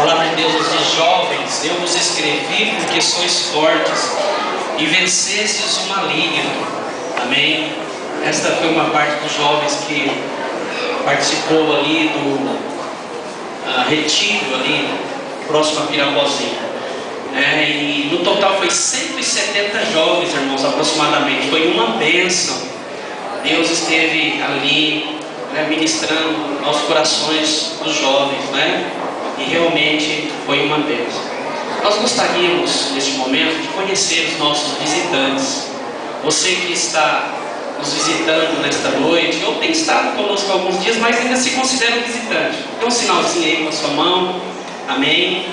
palavra de Deus nos diz: jovens, eu vos escrevi porque sois fortes e vencestes o maligno. Amém? Esta foi uma parte dos jovens que participou ali do retiro ali próximo a Pirapozinho. E no total foi 170 jovens, irmãos, aproximadamente. Foi uma bênção. Deus esteve ali, ministrando aos corações dos jovens, e realmente foi uma bênção. Nós gostaríamos neste momento de conhecer os nossos visitantes. Você que está nos visitando nesta noite, ou tem estado conosco alguns dias, mas ainda se considera um visitante. Tem um sinalzinho aí com a sua mão. Amém?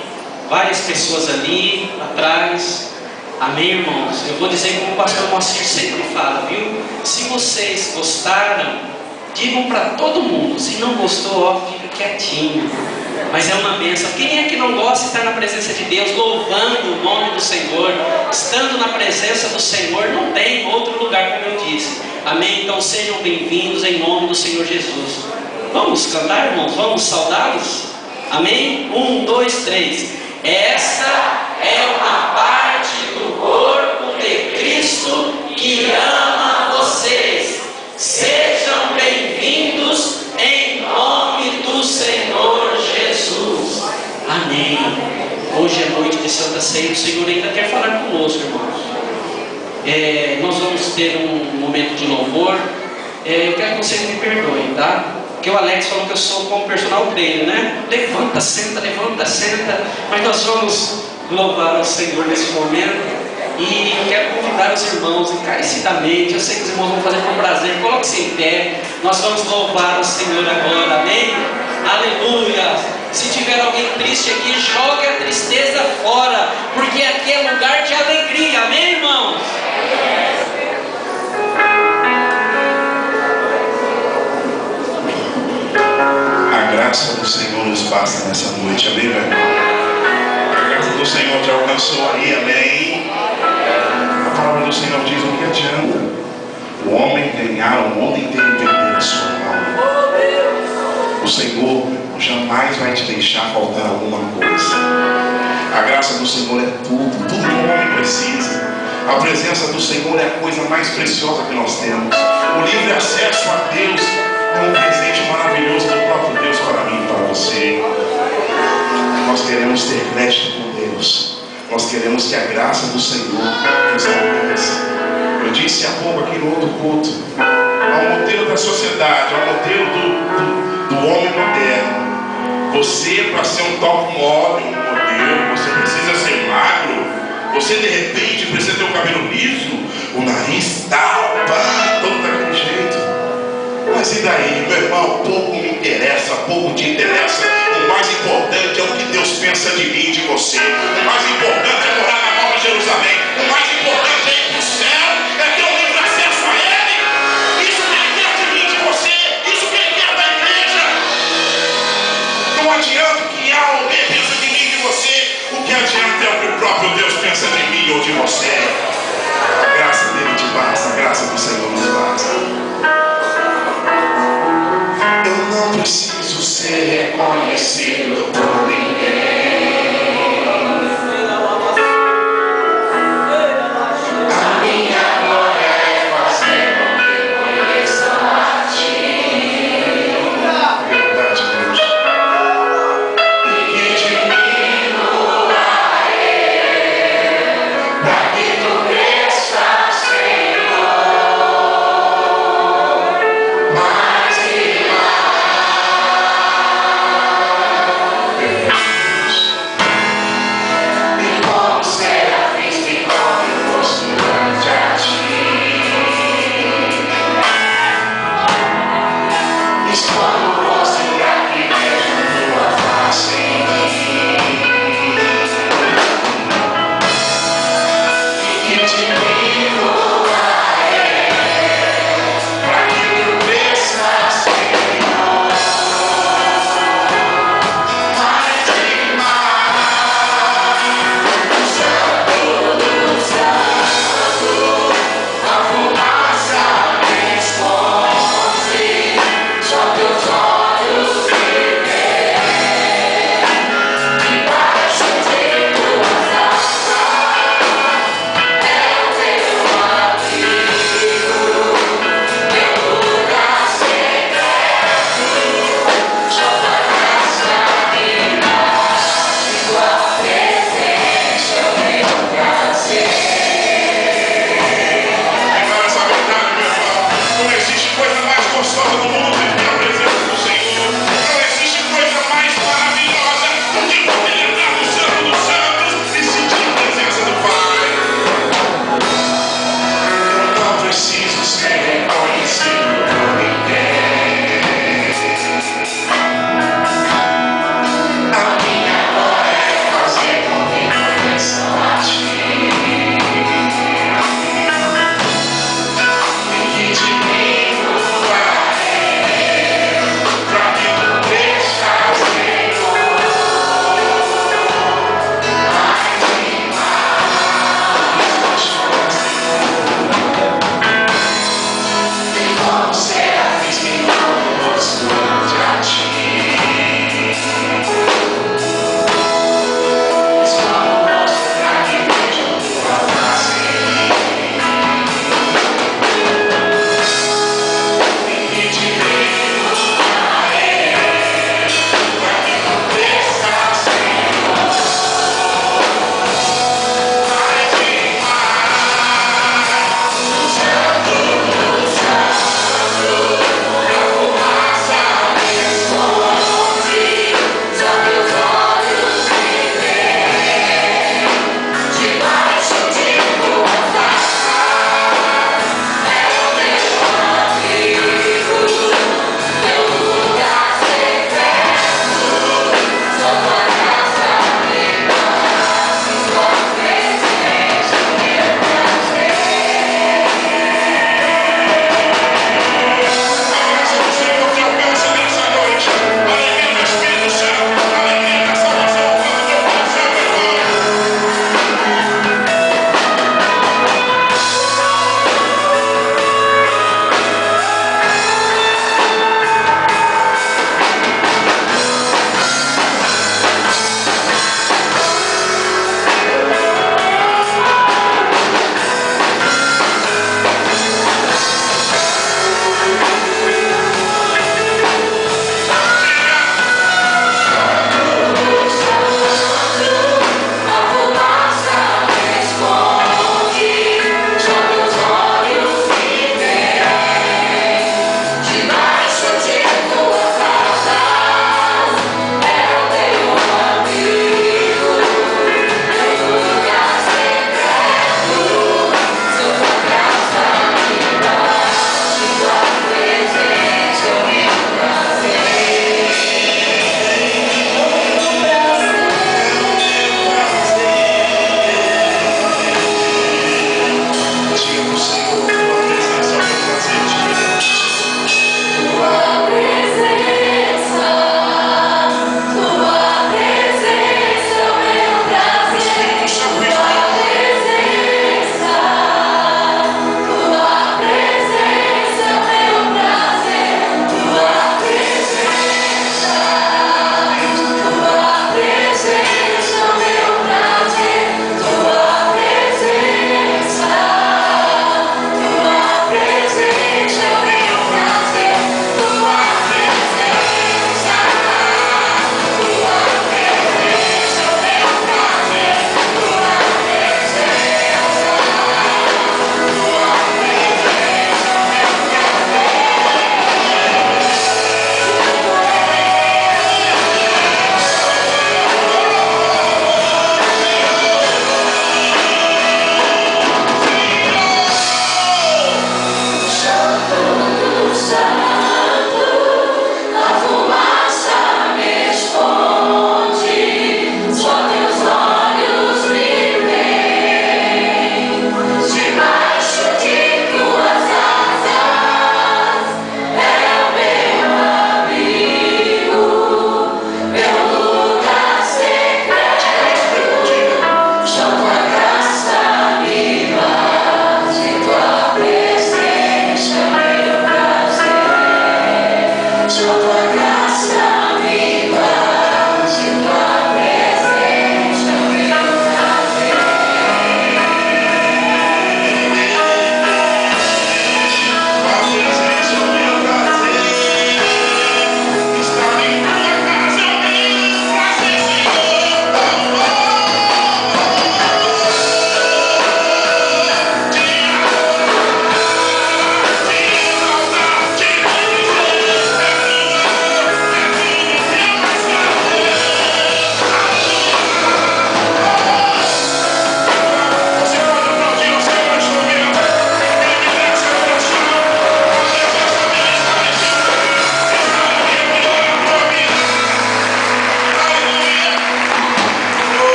Várias pessoas ali atrás. Amém, irmãos? Eu vou dizer como o pastor Moacir sempre fala, viu? Se vocês gostaram, digam para todo mundo. Se não gostou, fica quietinho. Mas é uma bênção. Quem é que não gosta de estar na presença de Deus, louvando o nome do Senhor, estando na presença do Senhor? Não tem outro lugar, como eu disse. Amém? Então sejam bem-vindos em nome do Senhor Jesus. Vamos cantar, irmãos? Vamos saudá-los? Amém? 1, 2, 3. Esta é uma parte do corpo de Cristo que ama vocês. Sejam bem-vindos em nome do Senhor Jesus. Amém. Hoje é noite de Santa Ceia. O Senhor ainda quer falar conosco, irmãos. Nós vamos ter um momento de louvor. Eu quero que vocês me perdoem, tá? Porque o Alex falou que eu sou como personal trainer, Levanta, senta, mas nós vamos louvar ao Senhor nesse momento. E eu quero convidar os irmãos encarecidamente. Eu sei que os irmãos vão fazer com prazer. Coloque-se em pé. Nós vamos louvar o Senhor agora, amém? Aleluia. Se tiver alguém triste aqui, jogue a tristeza fora, porque aqui é lugar de alegria, amém, irmãos? A graça do Senhor nos basta nessa noite, amém, meu irmão? A graça do Senhor te alcançou aí, amém? A palavra do Senhor diz: o que adianta o homem ganhar o mundo inteiro e perder a sua alma? O Senhor jamais vai te deixar faltar alguma coisa. A graça do Senhor é tudo que o homem precisa. A presença do Senhor é a coisa mais preciosa que nós temos. O livre acesso a Deus é um presente maravilhoso do próprio Deus para mim e para você. Nós queremos ter crédito com Deus. Nós queremos que a graça do Senhor nos alcance. Eu disse há pouco aqui no outro culto, ao modelo da sociedade, ao modelo do homem moderno. Você, para ser um top model, um modelo, você precisa ser magro. Você de repente precisa ter o cabelo liso, o nariz tal, todo daquele jeito. Mas e daí, meu irmão? Pouco me interessa, pouco te interessa. O mais importante é o que Deus pensa de mim e de você. O mais importante é morar na Nova Jerusalém. O mais importante é ir para o céu, é ter um livre acesso a Ele. Isso que Ele quer de mim e de você. Isso que Ele quer da igreja. Não adianta o que alguém pensa de mim e de você. O que adianta é o que o próprio Deus pensa de mim ou de você. A graça dele te basta, a graça do Senhor nos basta. Eu não preciso ser reconhecido por ninguém. A minha glória é fazer com que conheçam a Ti. Verdade, Deus. E que diminua Ele, para que Tu cresças, Senhor. Mais e mais.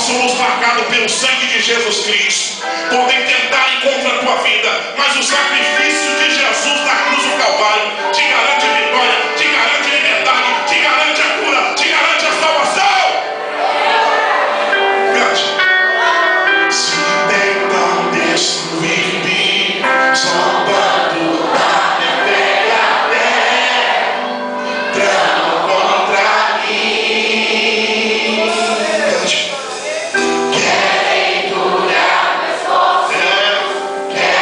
somos marcados pelo sangue de Jesus Cristo. Podem tentar ir contra a tua vida, mas o sacrifício de Jesus na cruz do Calvário te garante a vitória, te garante a liberdade, te garante a cura, te garante a salvação. Cante. Se tentam destruir-me, zombando da minha fé até tramam contra mim. Cante. Querem curar, querem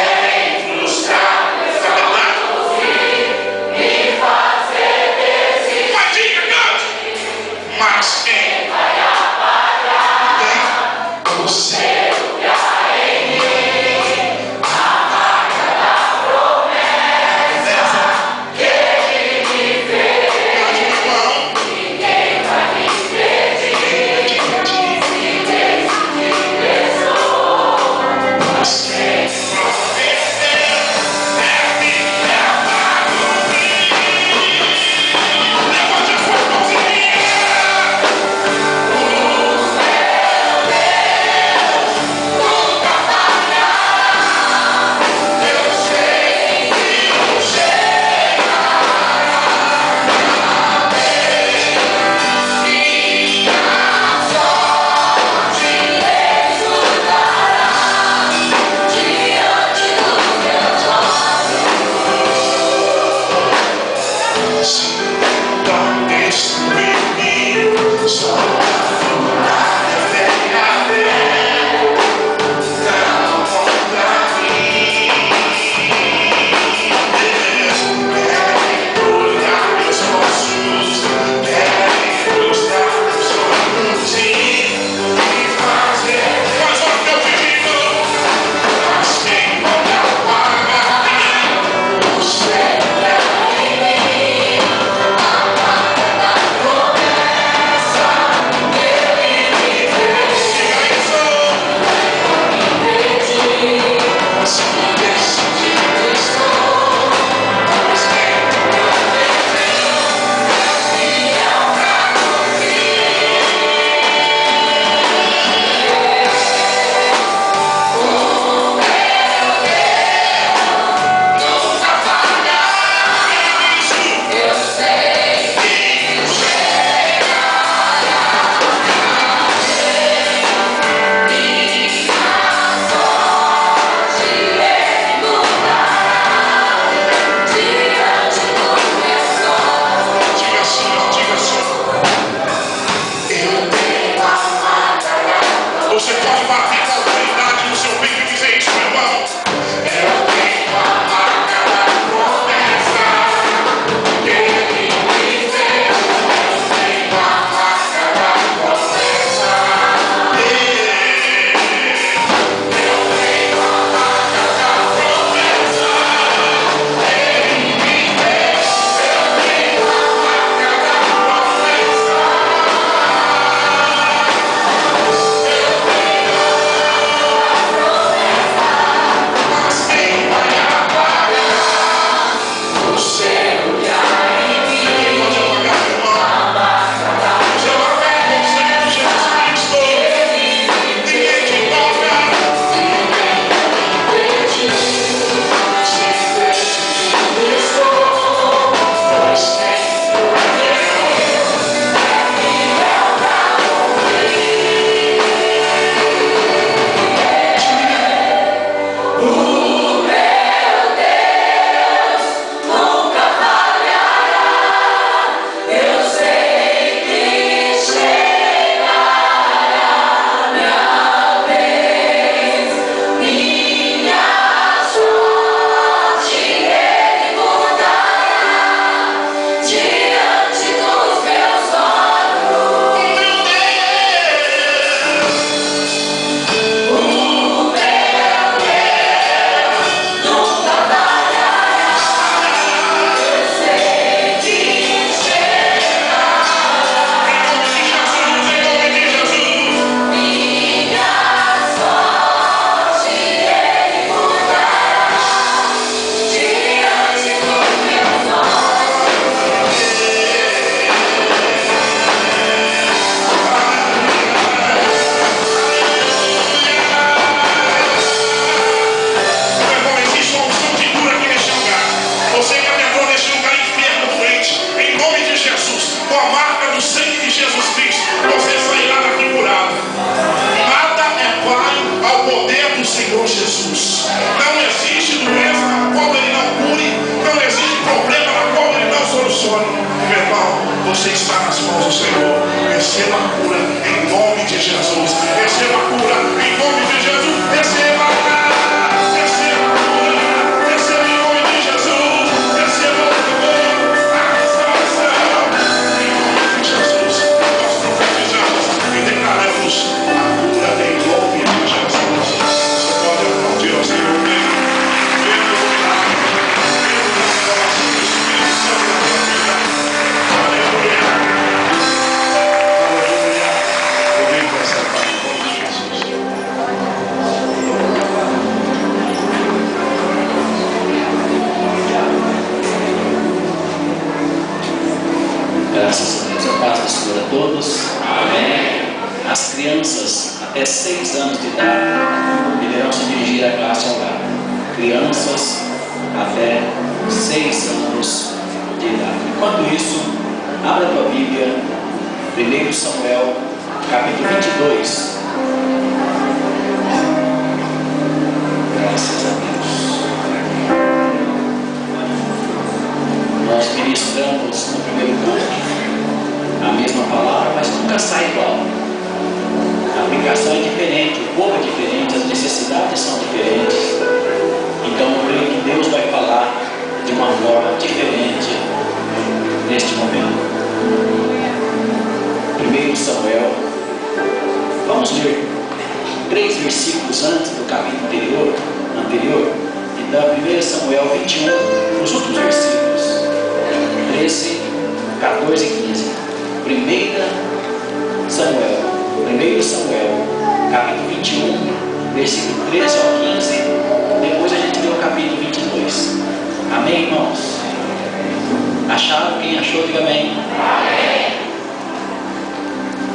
crianças até 6 anos de idade deverão se dirigir à classe ao lado. Crianças até 6 anos de idade. Enquanto isso, abra a tua Bíblia, 1 Samuel, capítulo 22. Graças a Deus. Nós ministramos no primeiro culto a mesma palavra, mas nunca sai igual. A aplicação é diferente, o povo é diferente, as necessidades são diferentes. Então eu creio que Deus vai falar de uma forma diferente neste momento. 1 Samuel, vamos ler 3 versículos antes do capítulo anterior. Então 1 Samuel 21, os últimos versículos 13, 14 e 15. 1 Samuel, capítulo 21, versículo 13 ao 15. Depois a gente lê o capítulo 22. Amém, irmãos? Acharam? Quem achou, diga amém.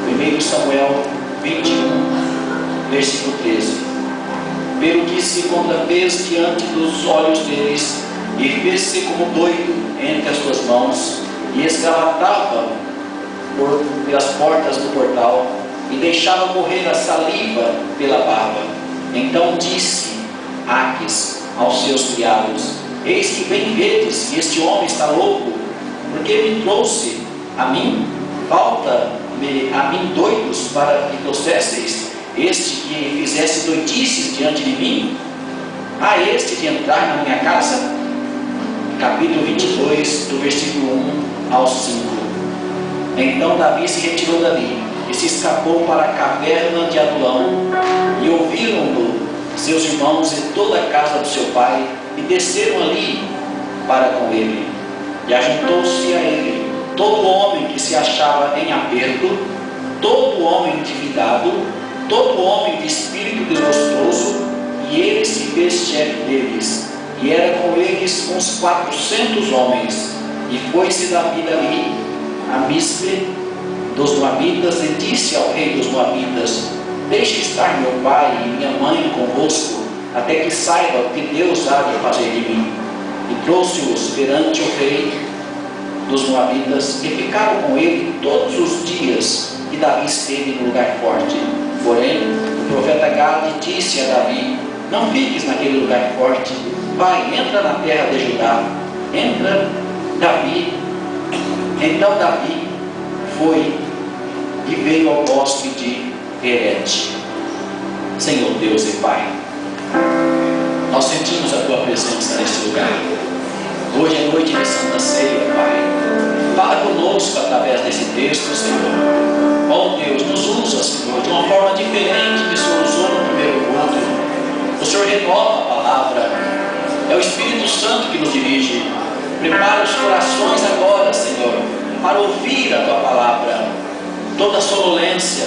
Amém. 1 Samuel 21, versículo 13. Pelo que se fez diante dos olhos deles, e fez-se como doido entre as suas mãos, e esgalatava pelas portas do portal, e deixava correr a saliva pela barba. Então disse Aques aos seus criados: eis que bem vedes que este homem está louco, porque me trouxe a mim, falta-me a mim doidos para que trouxesseis este que fizesse doidices diante de mim? A este de entrar na minha casa? Capítulo 22, do versículo 1 ao 5. Então Davi se retirou dali e se escapou para a caverna de Adulão, e ouviram-no seus irmãos e toda a casa do seu pai, e desceram ali para com ele. E ajuntou-se a ele todo homem que se achava em aperto, todo homem endividado, todo homem de espírito desgostoso, e ele se fez chefe deles, e era com eles uns 400 homens. E foi-se Davi dali a Mispe dos Moabitas, e disse ao rei dos Moabitas: deixe estar meu pai e minha mãe convosco, até que saiba o que Deus há de fazer de mim. E trouxe-os perante o rei dos Moabitas, e ficaram com ele todos os dias que Davi esteve no lugar forte. Porém, o profeta Gade disse a Davi: não fiques naquele lugar forte, vai, entra na terra de Judá. Então Davi foi e veio ao bosque de Herete. Senhor Deus e Pai, nós sentimos a Tua presença neste lugar. Hoje é noite de Santa Ceia, Pai. Fala conosco através desse texto, Senhor. Ó Deus, nos usa, Senhor, de uma forma diferente que o Senhor usou no primeiro culto. O Senhor renova a palavra. É o Espírito Santo que nos dirige. Prepara os corações agora, Senhor, para ouvir a Tua palavra. Toda sonolência,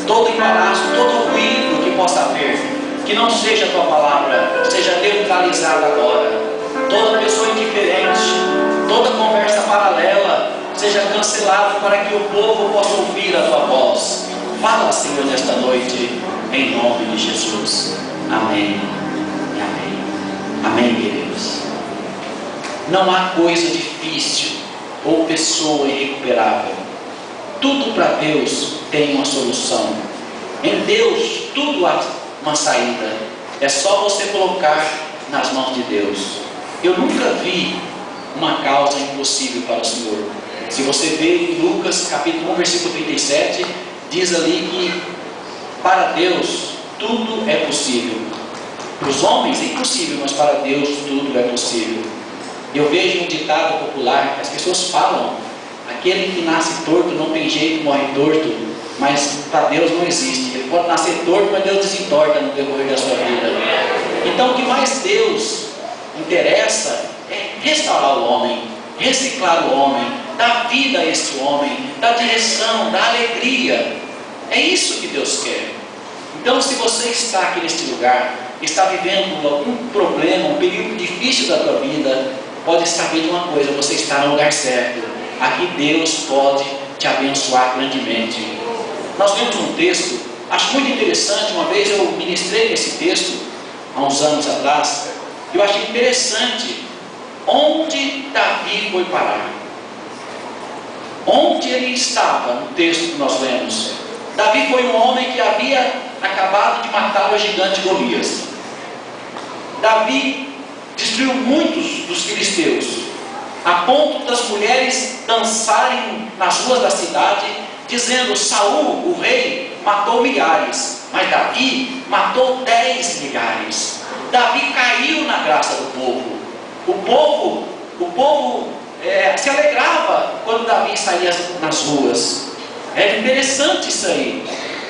todo embaraço, todo ruído que possa haver, que não seja a Tua palavra, seja neutralizada agora. Toda pessoa indiferente, toda conversa paralela, seja cancelada para que o povo possa ouvir a Tua voz. Fala, Senhor, nesta noite, em nome de Jesus. Amém e amém. Amém, queridos. Não há coisa difícil ou pessoa irrecuperável. Tudo para Deus tem uma solução. Em Deus tudo há uma saída. É só você colocar nas mãos de Deus. Eu nunca vi uma causa impossível para o Senhor. Se você vê em Lucas capítulo 1, versículo 37, diz ali que para Deus tudo é possível. Para os homens é impossível, mas para Deus tudo é possível. Eu vejo um ditado popular que as pessoas falam: aquele que nasce torto não tem jeito, morre torto. Mas para Deus não existe. Ele pode nascer torto, mas Deus desentorta no decorrer da sua vida. Então o que mais Deus interessa é restaurar o homem, reciclar o homem, dar vida a este homem, dar direção, dar alegria. É isso que Deus quer. Então, se você está aqui neste lugar, está vivendo algum problema, um período difícil da tua vida, pode saber de uma coisa: você está no lugar certo. Aqui Deus pode te abençoar grandemente. nós vemos um texto, acho muito interessante. Uma vez eu ministrei esse texto, há uns anos atrás. Eu achei interessante onde Davi foi parar. Onde ele estava no texto que nós lemos. Davi foi um homem que havia acabado de matar o gigante Golias. Davi destruiu muitos dos filisteus, a ponto das mulheres dançarem nas ruas da cidade, dizendo: Saul, o rei, matou milhares, mas Davi matou 10 milhares. Davi caiu na graça do povo. O povo se alegrava quando Davi saía nas ruas. É interessante isso aí.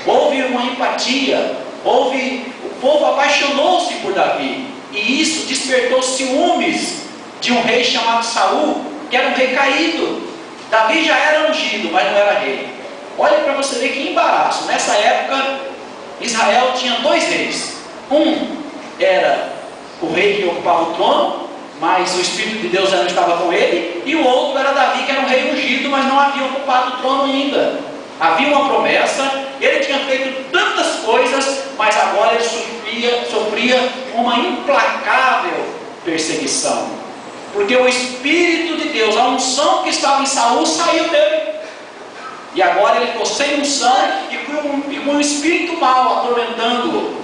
Houve uma empatia, o povo apaixonou-se por Davi, e isso despertou ciúmes de um rei chamado Saul, que era um rei caído. Davi já era ungido, mas não era rei. Olha para você ver que embaraço. Nessa época, Israel tinha 2 reis. Um era o rei que ocupava o trono, mas o Espírito de Deus já não estava com ele. E o outro era Davi, que era um rei ungido, mas não havia ocupado o trono ainda. Havia uma promessa, ele tinha feito tantas coisas, mas agora ele sofria uma implacável perseguição. Porque o Espírito de Deus, a unção que estava em Saul, saiu dele. E agora ele ficou sem unção e com um espírito mau atormentando-o.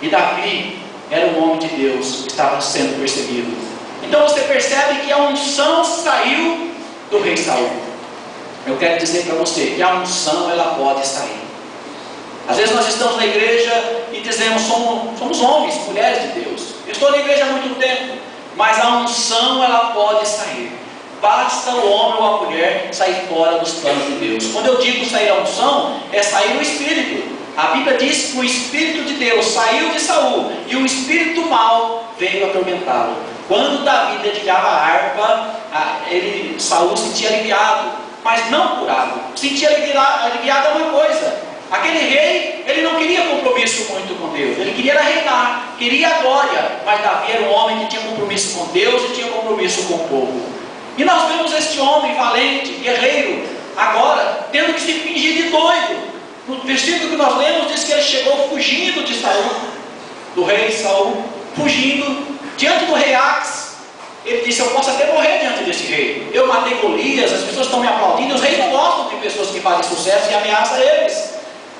E Davi era um homem de Deus que estava sendo perseguido. Então você percebe que a unção saiu do rei Saul. Eu quero dizer para você que a unção, ela pode sair. Às vezes nós estamos na igreja e dizemos: somos homens, mulheres de Deus. Eu estou na igreja há muito tempo, mas a unção, ela pode sair. Basta o homem ou a mulher sair fora dos planos de Deus. Quando eu digo sair a unção, é sair o Espírito. A Bíblia diz que o Espírito de Deus saiu de Saul e o Espírito mau veio atormentá-lo. Quando Davi dedilhava a harpa, Saul se sentia aliviado, mas não curado. Sentia aliviado é uma coisa. Aquele rei, ele não queria compromisso muito com Deus, ele queria reinar, queria a glória, mas Davi era um homem que tinha compromisso com Deus e tinha compromisso com o povo. E nós vemos este homem valente, guerreiro, agora tendo que se fingir de doido. No versículo que nós lemos diz que ele chegou fugindo de Saul, do rei Saul, fugindo diante do rei Ax. Ele disse: eu posso até morrer diante desse rei. Eu matei Golias, as pessoas estão me aplaudindo. Os reis não gostam de pessoas que fazem sucesso e ameaçam eles.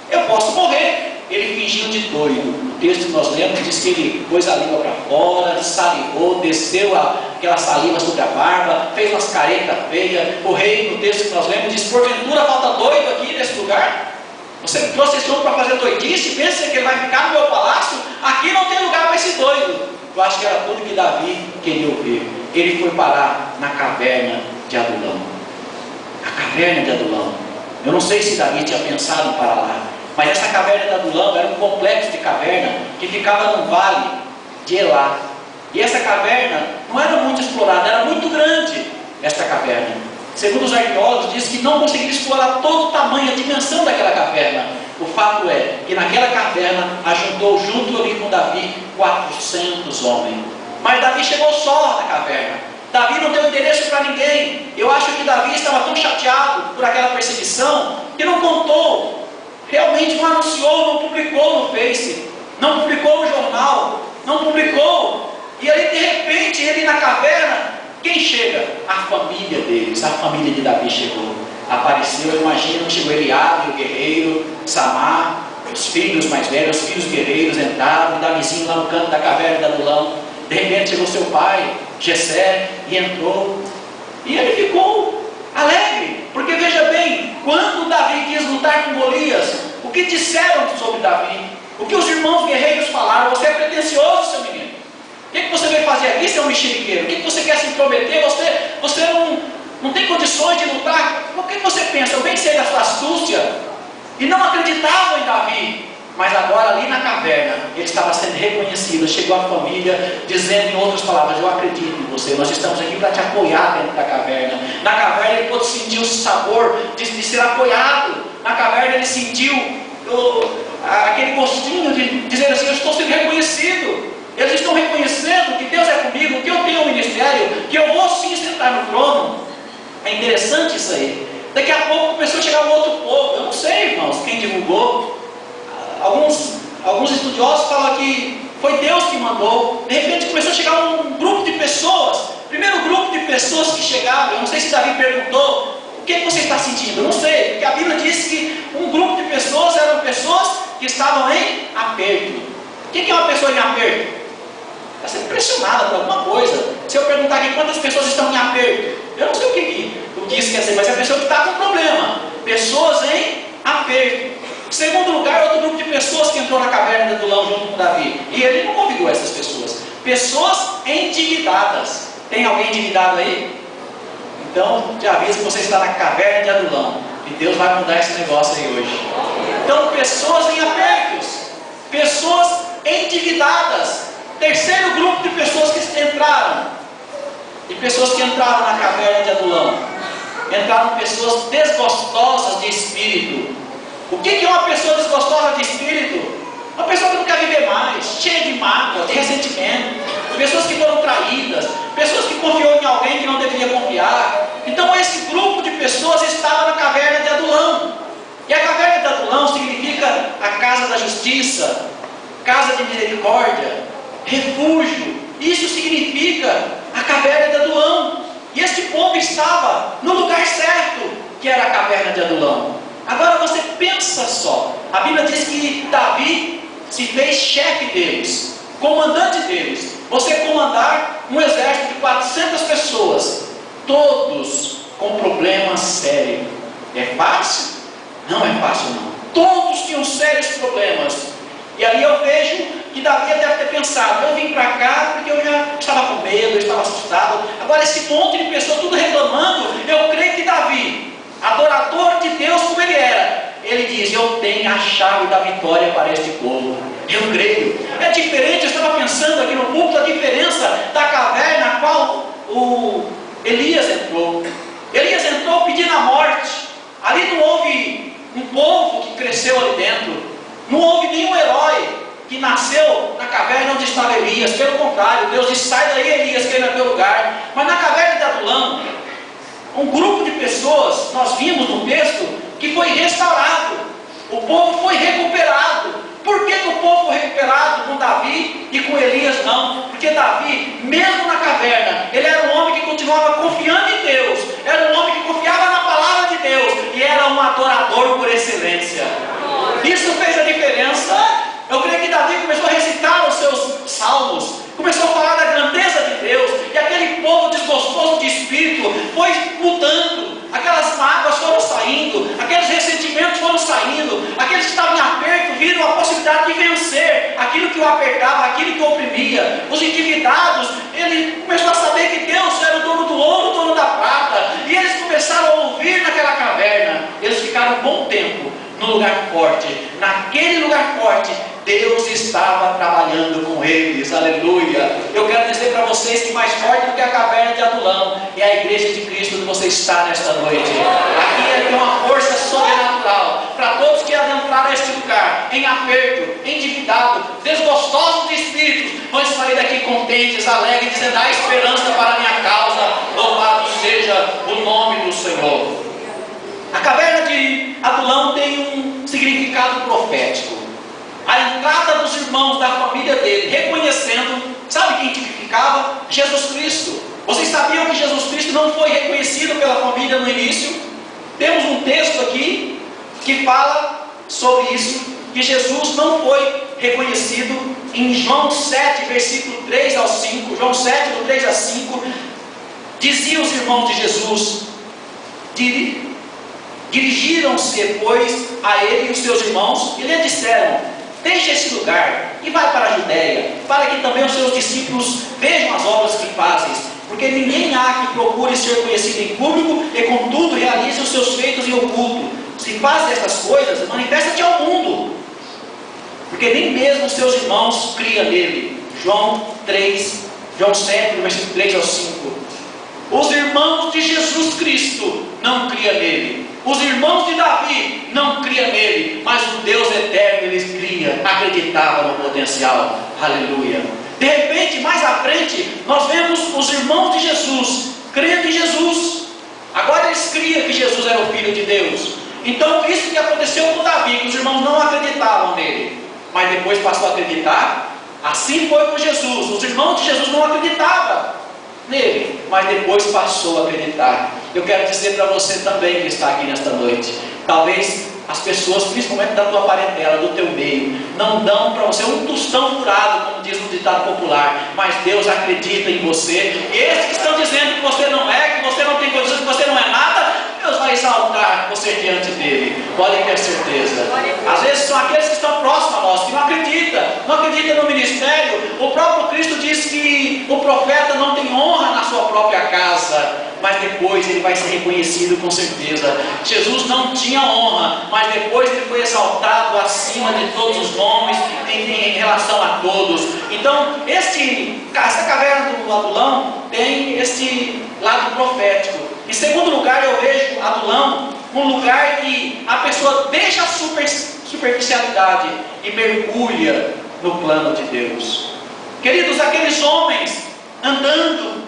Eu posso morrer. Ele fingiu de doido. O texto que nós lemos diz que ele pôs a língua para fora, salivou, desceu aquela saliva sobre a barba, fez umas caretas feias. O rei, no texto que nós lemos, diz: porventura falta doido aqui nesse lugar? Você trouxe esse homem para fazer doidice? Pensa que ele vai ficar no meu palácio? Aqui não tem lugar para esse doido. Eu acho que era tudo que Davi queria ouvir. Ele foi parar na caverna de Adulão. A caverna de Adulão. Eu não sei se Davi tinha pensado em parar lá, mas essa caverna de Adulão era um complexo de caverna que ficava no vale de Elá. E essa caverna não era muito explorada, era muito grande esta caverna. Segundo os arqueólogos, diz que não conseguiram explorar todo o tamanho, a dimensão daquela caverna. O fato é que naquela caverna ajuntou junto ali com Davi 400 homens. Mas Davi chegou só na caverna. Davi não deu endereço para ninguém. Eu acho que Davi estava tão chateado por aquela perseguição que não contou. Realmente não anunciou, não publicou no Face, não publicou no jornal, não publicou. E aí de repente ele na caverna, quem chega? A família deles, a família de Davi chegou. Apareceu, eu imagino, chegou Eliabe, o guerreiro, Samar, os filhos mais velhos, os filhos guerreiros entraram, e Davizinho lá no canto da caverna de Adulão. De repente chegou seu pai, Jessé, e entrou. E ele ficou alegre, porque veja bem, quando Davi quis lutar com Golias, o que disseram sobre Davi? O que os irmãos guerreiros falaram? Você é pretensioso, seu menino. O que você veio fazer aqui, seu mexeriqueiro? O que você quer se intrometer? Você não tem condições de lutar. O que você pensa? Eu bem sei da sua astúcia. E não acreditavam em Davi. Mas agora ali na caverna, ele estava sendo reconhecido. Chegou a família dizendo em outras palavras: eu acredito em você, nós estamos aqui para te apoiar dentro da caverna. Na caverna ele pôde sentir o sabor de ser apoiado. Na caverna ele sentiu aquele gostinho de dizer assim: eu estou sendo reconhecido. Eles estão reconhecendo que Deus é comigo, que eu tenho um ministério, que eu vou sim sentar no trono. É interessante isso aí. Daqui a pouco começou a chegar um outro povo. Eu não sei, irmão. irmãos, quem divulgou. Alguns estudiosos falam que foi Deus que mandou. De repente começou a chegar um grupo de pessoas. Primeiro grupo de pessoas que chegaram, eu não sei se Davi perguntou: o que você está sentindo? Eu não sei, porque a Bíblia diz que um grupo de pessoas eram pessoas que estavam em aperto. O que é uma pessoa em aperto? Está sendo pressionada por alguma coisa. Se eu perguntar aqui quantas pessoas estão em aperto, eu não sei o que isso quer dizer, mas é a pessoa que está com problema. Pessoas em aperto. Em segundo lugar, outro grupo de pessoas que entrou na caverna de Adulão junto com Davi. E ele não convidou essas pessoas. Pessoas endividadas. Tem alguém endividado aí? Então, te aviso que você está na caverna de Adulão. E Deus vai mudar esse negócio aí hoje. Então, pessoas em apertos. Pessoas endividadas. Terceiro grupo de pessoas que entraram. E pessoas que entraram na caverna de Adulão. Entraram pessoas desgostosas de espírito. O que é uma pessoa desgostosa de espírito? Uma pessoa que não quer viver mais, cheia de mágoa, de ressentimento. Pessoas que foram traídas. Pessoas que confiou em alguém que não deveria confiar. Então esse grupo de pessoas estava na caverna de Adulão. E a caverna de Adulão significa a casa da justiça, casa de misericórdia, refúgio. Isso significa a caverna de Adulão. E este povo estava no lugar certo, que era a caverna de Adulão. Agora você pensa só, a Bíblia diz que Davi se fez chefe deles, comandante deles. Você comandar um exército de 400 pessoas, todos com problemas sérios. É fácil? Não é fácil não. Todos tinham sérios problemas. E ali eu vejo que Davi deve ter pensado: eu vim para cá porque eu já estava com medo, eu estava assustado. Agora esse monte de pessoas tudo reclamando, eu creio que Davi, adorador de Deus como ele era, ele diz: eu tenho a chave da vitória para este povo. Eu creio. É diferente, eu estava pensando aqui no púlpito a diferença da caverna na qual o Elias entrou. Elias entrou pedindo a morte. Ali não houve um povo que cresceu ali dentro. Não houve nenhum herói que nasceu na caverna onde estava Elias. Pelo contrário, Deus disse: sai daí, Elias, que ele é teu lugar. Mas na caverna de Adulão, um grupo de pessoas, nós vimos no texto, que foi restaurado. O povo foi recuperado. Por que o povo foi recuperado com Davi e com Elias não? Porque Davi, mesmo na caverna, ele era um homem que continuava confiando em Deus. Era um homem que confiava na palavra de Deus. E era um adorador por excelência. Isso fez a diferença. Eu creio que Davi começou a recitar os seus salmos. Começou a falar da grandeza de Deus. E aquele povo desgostoso de espírito foi mudando. Aquelas mágoas foram saindo. Aqueles ressentimentos foram saindo. Aqueles que estavam em aperto viram a possibilidade de vencer aquilo que o apertava, aquilo que o oprimia. Os endividados, ele começou a saber que Deus era o dono do ouro, o dono da prata. E eles começaram a ouvir naquela caverna. Eles ficaram um bom tempo no lugar forte. Naquele lugar forte, Deus estava trabalhando com eles. Aleluia. Eu quero dizer para vocês que mais forte do que a caverna de Adulão é a igreja de Cristo que você está nesta noite. Aqui tem uma força sobrenatural para todos que adentraram este lugar em aperto, endividado, desgostosos de espírito, vão sair daqui contentes, alegres, dizendo: há esperança para a minha causa. Louvado seja o nome do Senhor. A caverna de Adulão tem um significado profético. A entrada dos irmãos da família dele, reconhecendo, sabe quem tipificava? Jesus Cristo. Vocês sabiam que Jesus Cristo não foi reconhecido pela família no início? Temos um texto aqui que fala sobre isso, que Jesus não foi reconhecido em João 7, versículo 3 ao 5. João 7, do 3 a 5, diziam os irmãos de Jesus, dirigiram-se, pois, a ele e os seus irmãos, e lhe disseram: deixe esse lugar e vai para a Judéia, para que também os seus discípulos vejam as obras que fazes, porque ninguém há que procure ser conhecido em público e contudo realize os seus feitos em oculto. Se fazes estas coisas, manifesta-te ao mundo, porque nem mesmo os seus irmãos criam nele. João 7, versículo 3 ao 5. Os irmãos de Jesus Cristo não criam nele. Os irmãos de Davi não criam nele, mas o Deus eterno eles criam, acreditavam no potencial. Aleluia. De repente, mais à frente, nós vemos os irmãos de Jesus crendo em Jesus. Agora eles criam que Jesus era o Filho de Deus. Então isso que aconteceu com Davi mas depois passou a acreditar. Assim foi com Jesus. Os irmãos de Jesus não acreditavam nele, mas depois passou a acreditar. Eu quero dizer para você também que está aqui nesta noite, talvez as pessoas, principalmente da tua parentela, do teu meio, não dão para você um tostão furado, como diz no ditado popular, mas Deus acredita em você. E esses que estão dizendo que você não é, que você não tem condições, que você não é nada, Deus vai exaltar você diante dele, podem ter certeza. Às vezes são aqueles que estão próximos a nós, que não acreditam no ministério. O próprio Cristo diz que o profeta não tem honra na sua própria casa, mas depois ele vai ser reconhecido com certeza. Jesus não tinha honra, mas depois ele foi exaltado acima de todos os nomes, em relação a todos. Então, essa caverna do Adulão tem este lado profético. Em segundo lugar, eu vejo Adulão um lugar que a pessoa deixa a superficialidade e mergulha no plano de Deus. Queridos, aqueles homens andando,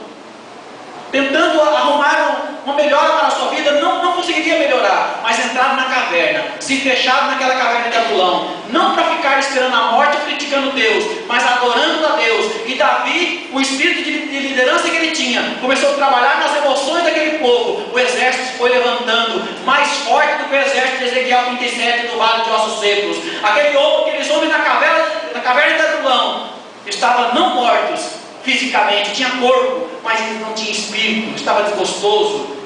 tentando arrumar uma melhora para a sua vida, não conseguiria melhorar, mas entraram na caverna, se fecharam naquela caverna de Adulão, não para ficar esperando a morte ou criticando Deus, mas adorando a Deus. E Davi, o espírito de liderança que ele tinha, começou a trabalhar nas emoções daquele povo. O exército se foi levantando, mais forte do que o exército de Ezequiel 37 do Vale de Ossos Secos. Aqueles homens na caverna de Adulão estavam não mortos fisicamente, tinha corpo, mas ele não tinha espírito, estava desgostoso,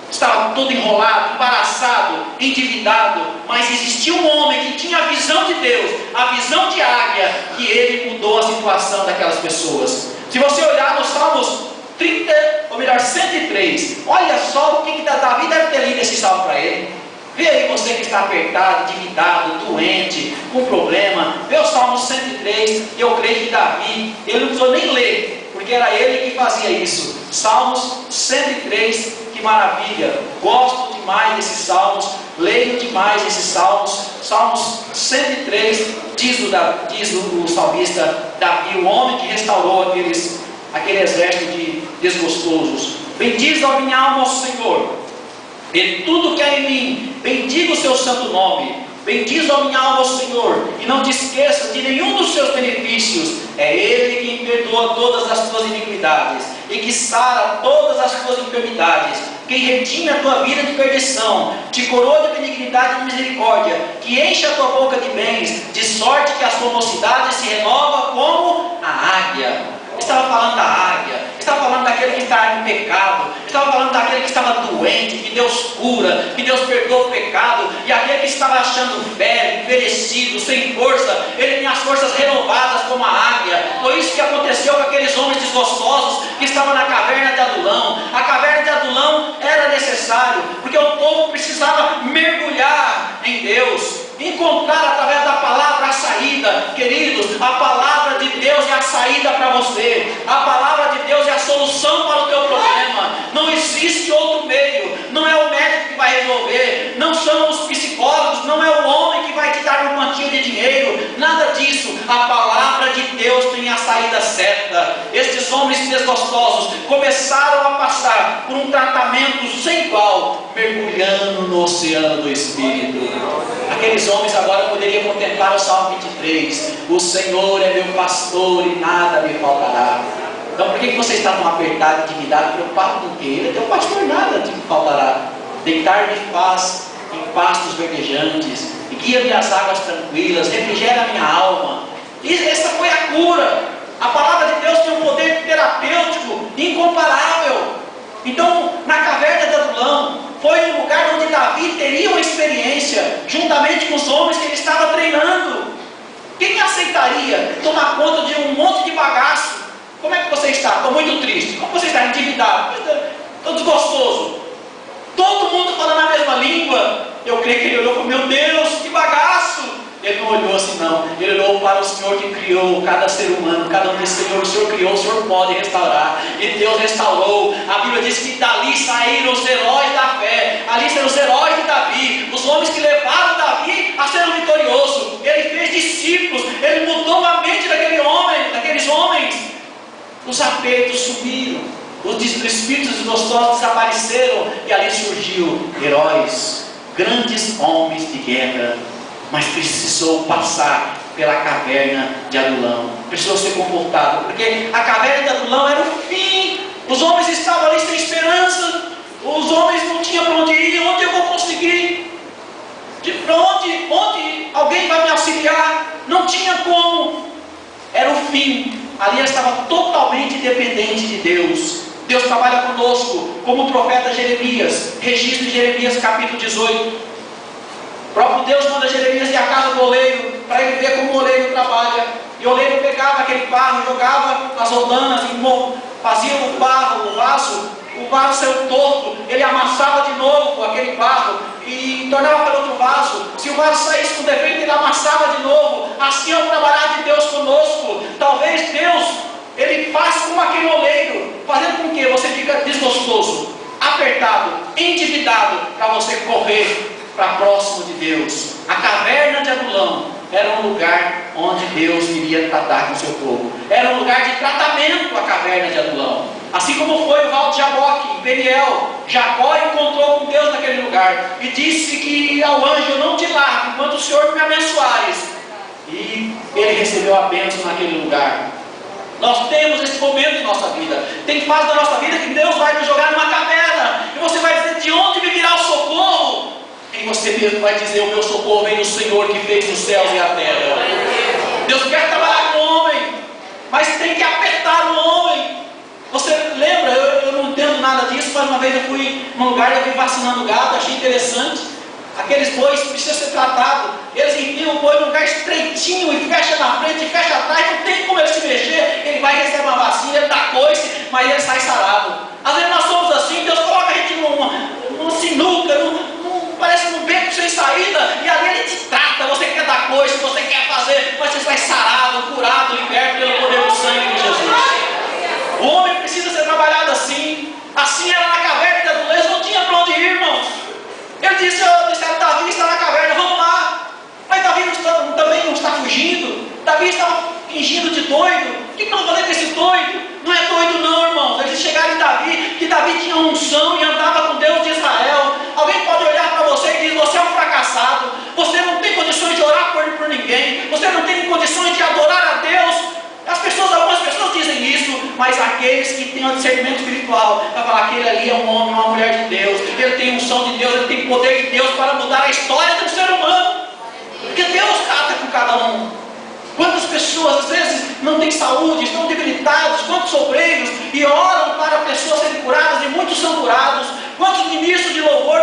estava todo enrolado, embaraçado, endividado. Mas existia um homem que tinha a visão de Deus, a visão de águia, que ele mudou a situação daquelas pessoas. Se você olhar nos Salmos 103, olha só o que Davi deve ter lido esse salmo para ele. Vê aí você que está apertado, endividado, doente, com problema. Vê o Salmo 103, e eu creio que Davi, ele não precisou nem ler, porque era ele que fazia isso. Salmos 103, que maravilha. Gosto demais desses salmos, leio demais esses salmos. Salmos 103, diz o salmista Davi, o homem que restaurou aquele exército de desgostosos. Bendiz a minha alma ao Senhor, e tudo que há em mim, bendiga o seu santo nome. Bendiz a minha alma ao Senhor, e não te esqueças de nenhum dos seus benefícios. É Ele quem perdoa todas as tuas iniquidades, e que sara todas as tuas enfermidades, quem redime a tua vida de perdição, te coroa de benignidade e de misericórdia, que enche a tua boca de bens, de sorte que a sua mocidade se renova como a águia. Estava falando da águia, estava falando daquele que está em pecado, estava falando daquele que estava doente, que Deus cura, que Deus perdoa o pecado, e aquele que estava achando velho, envelhecido, sem força, ele tem as forças renovadas como a águia. Foi isso que aconteceu com aqueles homens desgostosos que estavam na caverna de Adulão. A caverna de Adulão era necessário, porque o povo precisava mergulhar em Deus, encontrar através da palavra a saída. Queridos, a palavra de Deus é a saída para você. A palavra de Deus é a solução para o teu problema. Não existe outro meio. Não é o médico que vai resolver, não são os psicólogos, não é o homem que vai te dar uma quantia de dinheiro, nada disso. A palavra de Deus tem a saída certa. Estes homens desgostosos começaram a passar por um tratamento sem igual, mergulhando no oceano do Espírito. Aqueles homens agora poderiam contemplar o Salmo 23: o Senhor é meu pastor e nada me faltará. Então por que você está tão apertado, endividado, preocupado com o quê? Ele é teu pastor, nada te faltará. Deitar-me faz em pastos verdejantes, guia-me às águas tranquilas, refrigera a minha alma. E essa foi a cura. A palavra de Deus tem um poder terapêutico incomparável. Então, na caverna de Adulão, foi um lugar onde Davi teria uma experiência, juntamente com os homens que ele estava treinando. Quem aceitaria tomar conta de um monte de bagaço? Como é que você está? Estou muito triste. Como você está? Endividado? Estou desgostoso. Todo mundo falando a mesma língua. Eu creio que ele olhou e falou: meu Deus, que bagaço! Ele não olhou assim não, ele olhou para o Senhor que criou cada ser humano, cada um desse Senhor, o Senhor criou, o Senhor pode restaurar, e Deus restaurou. A Bíblia diz que dali saíram os heróis da fé, ali saíram os heróis de Davi, os homens que levaram Davi a ser um vitorioso. Ele fez discípulos, ele mudou a mente daqueles homens. Os apertos sumiram, os espíritos desgostosos desapareceram, e ali surgiu heróis, grandes homens de guerra. Mas precisou passar pela caverna de Adulão. Precisou ser comportado, porque a caverna de Adulão era o fim. Os homens estavam ali sem esperança. Os homens não tinham para onde ir. Onde eu vou conseguir? Onde alguém vai me auxiliar? Não tinha como. Era o fim. Ali ela estava totalmente dependente de Deus. Deus trabalha conosco, como o profeta Jeremias. Registro de Jeremias capítulo 18. O próprio Deus manda Jeremias ir à casa do oleiro, para ele ver como o oleiro trabalha. E o oleiro pegava aquele barro, jogava nas roldanas, fazia o barro, o vaso saiu torto, ele amassava de novo aquele barro e tornava para outro vaso. Se o vaso saísse com defeito, ele amassava de novo. Assim é o trabalhar de Deus conosco. Talvez Deus, ele faz como aquele oleiro, fazendo com que você fique desgostoso, apertado, endividado, para você correr para próximo de Deus. A caverna de Adulão era um lugar onde Deus iria tratar com o seu povo. Era um lugar de tratamento, a caverna de Adulão. Assim como foi o Val de Jaboque, em Peniel. Jacó encontrou com Deus naquele lugar e disse que ao anjo: eu não te largo enquanto o Senhor me abençoares. E ele recebeu a bênção naquele lugar. Nós temos esse momento em nossa vida. Tem fase da nossa vida que Deus vai nos jogar numa caverna e você vai dizer: de onde me virá o socorro? E você mesmo vai dizer: o meu socorro vem do Senhor que fez os céus e a terra. Deus quer trabalhar com o homem, mas tem que apertar o homem. Você lembra? Eu não entendo nada disso, mas uma vez eu fui num lugar e eu vi vacinando gado, achei interessante. Aqueles bois precisam ser tratados. Eles enfiam o boi num lugar estreitinho e fecha na frente e fecha atrás, não tem como ele se mexer. Ele vai receber uma vacina, ele dá coice, mas ele sai sarado. Às vezes nós somos assim, Deus coloca a gente numa sinuca, parece num beco sem saída, e ali ele te trata. Você quer dar coice, você quer fazer, mas você sai sarado, curado, liberto pelo poder do sangue de Jesus. O homem precisa ser trabalhado assim. Assim era na caverna de Adulão. Eles não tinham para onde ir, irmãos. Ele disse: Davi está na caverna, vamos lá. Mas Davi também não está fugindo. Davi estava fingindo de doido. O que nós fazemos com esse doido? Não é doido não, irmãos. Eles chegaram em Davi, que Davi tinha unção e andava com Deus de Israel. Alguém pode olhar para você e dizer: você é um fracassado. Você não tem condições de orar por ninguém. Você não tem condições de adorar a Deus. Algumas pessoas dizem isso, mas aqueles que têm um discernimento espiritual, vai falar: aquele ali é um homem, uma mulher de Deus, ele tem unção de Deus, ele tem poder de Deus para mudar a história do ser humano, porque Deus trata com cada um. Quantas pessoas às vezes não têm saúde, estão debilitados, quantos obreiros e oram para pessoas serem curadas, e muitos são curados. Quantos ministros de louvor,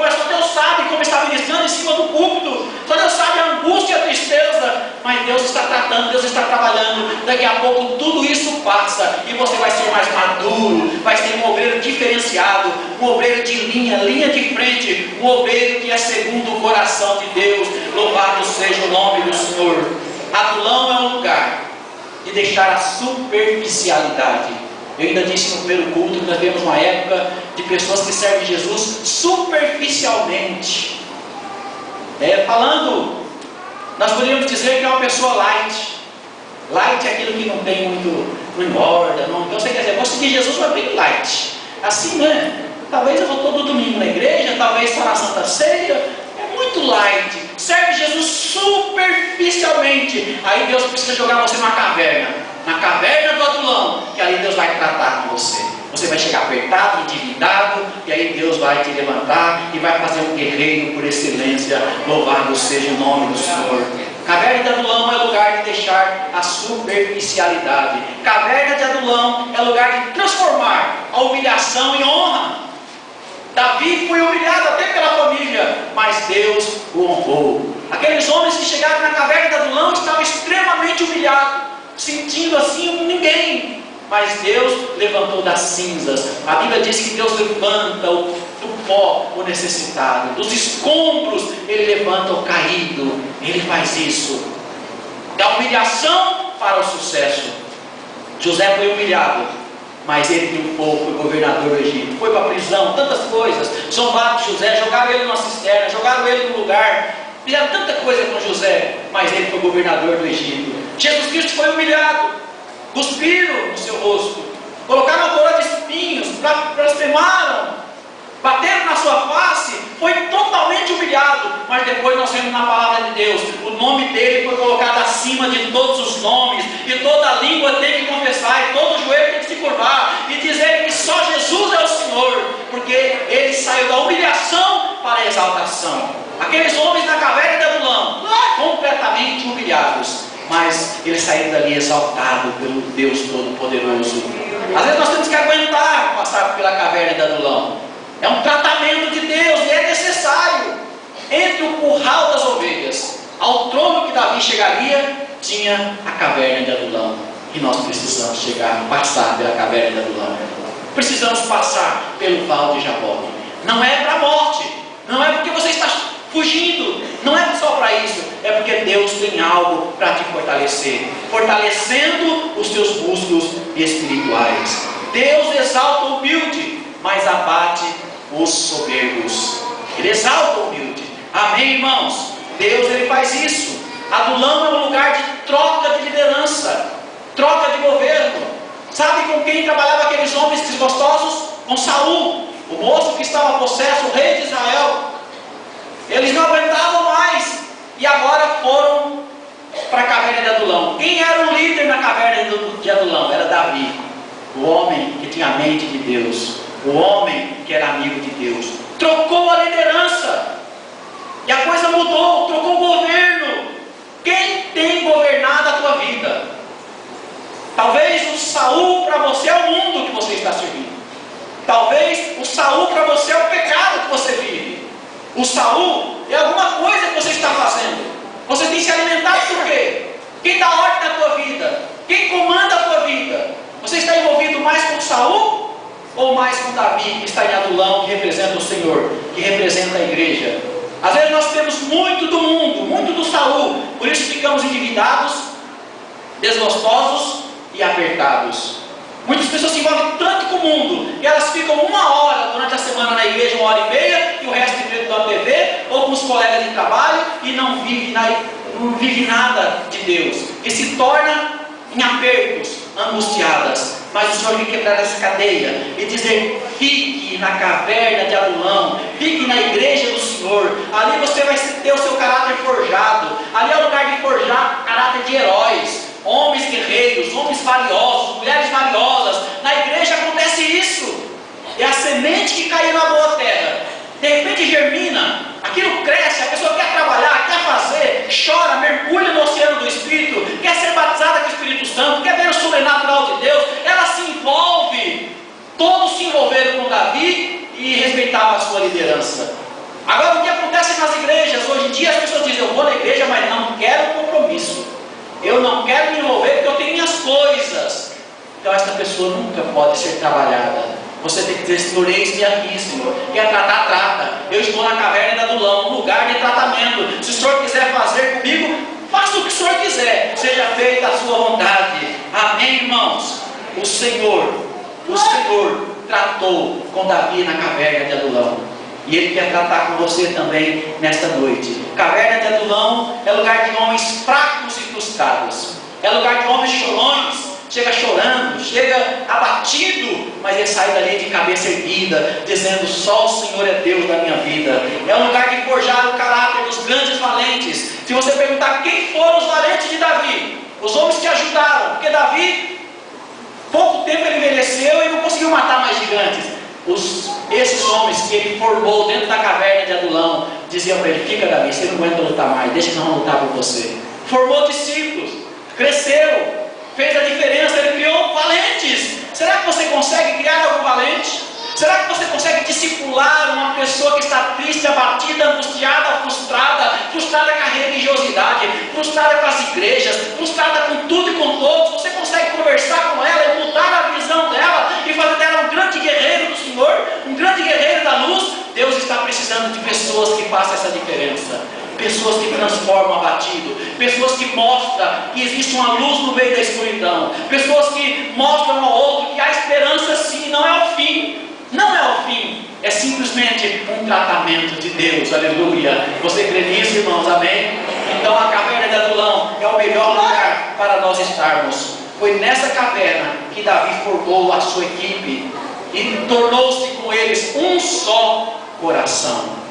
mas só Deus sabe como está ministrando em cima do púlpito, só Deus sabe a angústia e a tristeza, mas Deus está tratando, Deus está trabalhando. Daqui a pouco tudo isso passa e você vai ser mais maduro, vai ser um obreiro diferenciado, um obreiro de linha de frente, um obreiro que é segundo o coração de Deus. Louvado seja o nome do Senhor. Adulão é um lugar de deixar a superficialidade. Eu ainda disse no primeiro culto que nós vemos uma época de pessoas que servem Jesus superficialmente. Nós poderíamos dizer que é uma pessoa light. Light é aquilo que não tem muito, não engorda. Então você quer dizer: vou seguir Jesus, mas bem light. Assim, né? Talvez eu vou todo domingo na igreja, talvez só na Santa Ceia. É muito light. Serve Jesus superficialmente. Aí Deus precisa jogar você numa caverna. Na caverna do Adulão, que aí Deus vai tratar com você. Você vai chegar apertado, endividado, e aí Deus vai te levantar e vai fazer um guerreiro por excelência. Louvado seja o nome do Senhor. Caverna de Adulão é lugar de deixar a superficialidade. Caverna de Adulão é lugar de transformar a humilhação em honra. Davi foi humilhado até pela família, mas Deus o honrou. Aqueles homens que chegaram na caverna de Adulão estavam extremamente humilhados, sentindo assim ninguém, mas Deus levantou das cinzas. A Bíblia diz que Deus levanta do pó o necessitado, dos escombros Ele levanta o caído. Ele faz isso, da humilhação para o sucesso. José foi humilhado, mas ele triunfou, foi governador do Egito, foi para a prisão, tantas coisas. Zombaram de José, jogaram ele numa cisterna, jogaram ele num lugar, fizeram tanta coisa com José, mas ele foi governador do Egito. Jesus Cristo foi humilhado, cuspiram no seu rosto, colocaram uma coroa de espinhos, blasfemaram, bateram na sua face, foi totalmente humilhado, mas depois nós vemos na palavra de Deus, o nome dele foi colocado acima de todos os nomes, e toda língua tem que confessar, e todo joelho tem que se curvar, e dizer que só Jesus é o Senhor, porque ele saiu da humilhação para a exaltação. Aqueles homens na caverna de Adulão, completamente humilhados, mas eles saíram dali exaltados pelo Deus Todo-Poderoso. Às vezes nós temos que aguentar passar pela caverna de Adulão. É um tratamento de Deus e é necessário. Entre o curral das ovelhas ao trono que Davi chegaria, tinha a caverna de Adulão. E nós precisamos passar pela caverna de Adulão. Precisamos passar pelo val de Jaboque. Não é para a morte, não é porque você está fugindo, não é só para isso, é porque Deus tem algo para te fortalecer, fortalecendo os teus músculos espirituais. Deus exalta o humilde, mas abate os soberbos. Ele exalta o humilde. Amém, irmãos? Deus, ele faz isso. Adulão é um lugar de troca de liderança, troca de governo. Sabe com quem trabalhavam aqueles homens desgostosos? Com Saul, o moço que estava possesso, o rei de Israel. Eles não aguentavam mais e agora foram para a caverna de Adulão. Quem era o líder na caverna de Adulão? Era Davi, o homem que tinha a mente de Deus, o homem que era amigo de Deus. Trocou a liderança e a coisa mudou, trocou o governo. Quem tem governado a tua vida? Talvez o Saul para você é o mundo que você está servindo. Talvez o Saul para você é o pecado que você vive. O Saul é alguma coisa que você está fazendo. Você tem se alimentado por quê? Quem dá ordem na tua vida? Quem comanda a tua vida? Você está envolvido mais com Saul ou mais com Davi, que está em Adulão, que representa o Senhor, que representa a igreja? Às vezes nós temos muito do mundo, muito do Saul, por isso ficamos endividados, desgostosos e apertados. Muitas pessoas se envolvem tanto com o mundo que elas ficam 1 hora durante a semana na igreja, 1h30, e o resto de frente da TV ou com os colegas de trabalho e não vive nada de Deus, e se torna em apertos, angustiadas. Mas o Senhor quer quebrar essa cadeia e dizer: fique na caverna de Adulão, fique na igreja do Senhor. Ali você vai ter o seu caráter forjado. Ali é o lugar de forjar caráter de heróis, homens guerreiros, homens valiosos, mulheres valiosas. Na igreja acontece isso. É a semente que caiu na boa terra, de repente germina, aquilo cresce, a pessoa quer trabalhar, quer fazer, chora, mergulha no oceano do Espírito, quer ser batizada com o Espírito Santo, quer ver o sobrenatural de Deus. Ela se envolve. Todos se envolveram com Davi e respeitavam a sua liderança. Agora, o que acontece nas igrejas hoje em dia? As pessoas dizem: eu vou na igreja, mas não quero compromisso, eu não quero me envolver porque eu tenho minhas coisas. Então esta pessoa nunca pode ser trabalhada. Você tem que dizer: Senhor, eis-me aqui, Senhor. Quer tratar, trata. Eu estou na caverna de Adulão, um lugar de tratamento. Se o Senhor quiser fazer comigo, faça o que o Senhor quiser, seja feita a sua vontade. Amém, irmãos? O Senhor tratou com Davi na caverna de Adulão, e Ele quer tratar com você também nesta noite. Caverna de Adulão é lugar de homens fracos e frustrados, é lugar de homens chorões. Chega chorando, chega abatido, mas ele sai dali de cabeça erguida, dizendo: só o Senhor é Deus da minha vida. É um lugar de forjar o caráter dos grandes valentes. Se você perguntar quem foram os valentes de Davi, os homens que ajudaram, porque Davi, pouco tempo ele envelheceu e não conseguiu matar mais gigantes. Esses homens que ele formou dentro da caverna de Adulão diziam para ele: fica, Davi, você não aguenta lutar mais, deixa que nós vamos lutar por você. Formou discípulos, cresceram, fez a diferença, ele criou valentes. Será que você consegue criar algo valente? Será que você consegue discipular uma pessoa que está triste, abatida, angustiada, frustrada com a religiosidade, frustrada com as igrejas, frustrada com tudo e com todos? Você consegue conversar com ela e mudar a visão dela e fazer dela um grande guerreiro do Senhor, um grande guerreiro da luz? Deus está precisando de pessoas que façam essa diferença. Pessoas que transformam o abatido, pessoas que mostram que existe uma luz no meio da escuridão, pessoas que mostram ao outro que há esperança sim, não é o fim, não é o fim, é simplesmente um tratamento de Deus. Aleluia. Você crê nisso, irmãos? Amém? Então a caverna de Adulão é o melhor lugar para nós estarmos. Foi nessa caverna que Davi formou a sua equipe e tornou-se com eles um só coração.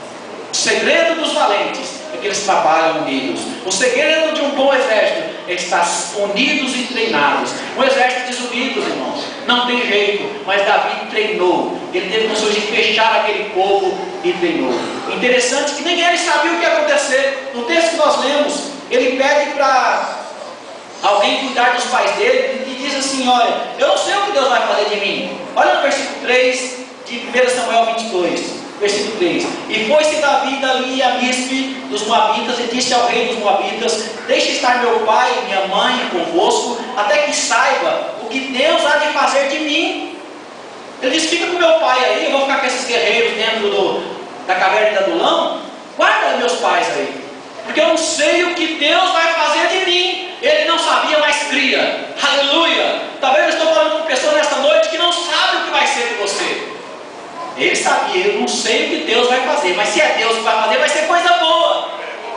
O segredo dos valentes é que eles trabalham unidos. O segredo de um bom exército é estar unidos e treinados. Um exército desunido, irmãos, não tem jeito. Mas Davi treinou. Ele teve condições de fechar aquele povo e treinou. Interessante que nem ele sabia o que ia acontecer. No texto que nós lemos, ele pede para alguém cuidar dos pais dele e diz assim: olha, eu não sei o que Deus vai fazer de mim. Olha no versículo 3 de 1 Samuel 22. Versículo 3: E foi-se Davi dali a Mispe dos Moabitas, e disse ao rei dos Moabitas: Deixe estar meu pai e minha mãe convosco, até que saiba o que Deus há de fazer de mim. Ele disse: Fica com meu pai aí, eu vou ficar com esses guerreiros dentro da caverna de Adulão. Guarda meus pais aí, porque eu não sei o que Deus vai fazer de mim. Ele não sabia, mas cria. Aleluia! Talvez eu estou falando com pessoas nesta noite que não sabem o que vai ser de você. Ele sabia: eu não sei o que Deus vai fazer, mas se é Deus que vai fazer, vai ser coisa boa.